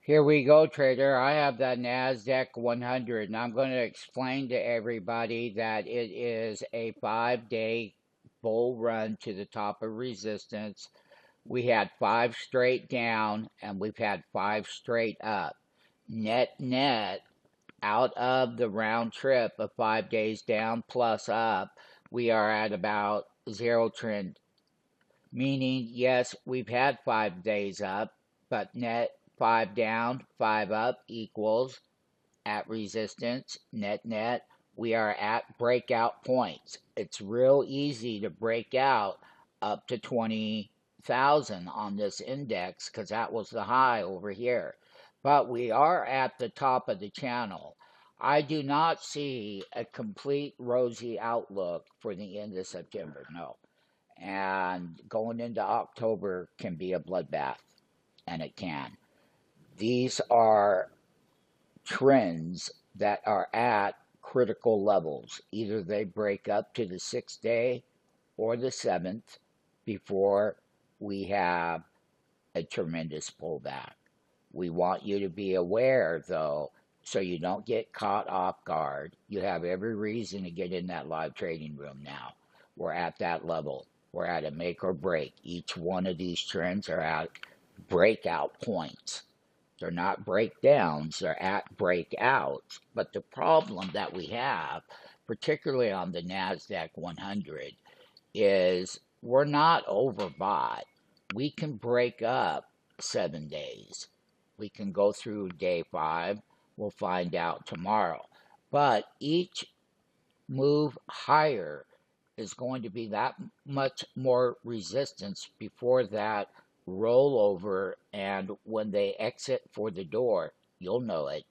Here we go, trader. I have the NASDAQ-100, and I'm going to explain to everybody that it is a 5-day bull run to the top of resistance. We had 5 straight down, and we've had 5 straight up. Net, out of the round trip of 5 days down plus up, we are at about zero trend, meaning, yes, we've had 5 days up, but net 5 down, 5 up equals at resistance, net, we are at breakout points. It's real easy to break out up to 20,000 on this index because that was the high over here. But we are at the top of the channel. I do not see a complete rosy outlook for the end of September, no. And going into October can be a bloodbath, and it can. These are trends that are at critical levels. Either they break up to the 6th day or the 7th before we have a tremendous pullback. We want you to be aware, though, so you don't get caught off guard. You have every reason to get in that live trading room now. We're at that level. We're at a make or break. Each one of these trends are at breakout points. They're not breakdowns, they're at breakouts. But the problem that we have, particularly on the NASDAQ-100, is we're not overbought. We can break up 7 days. We can go through day 5. We'll find out tomorrow. But each move higher is going to be that much more resistance before that rollover, and when they exit for the door, you'll know it.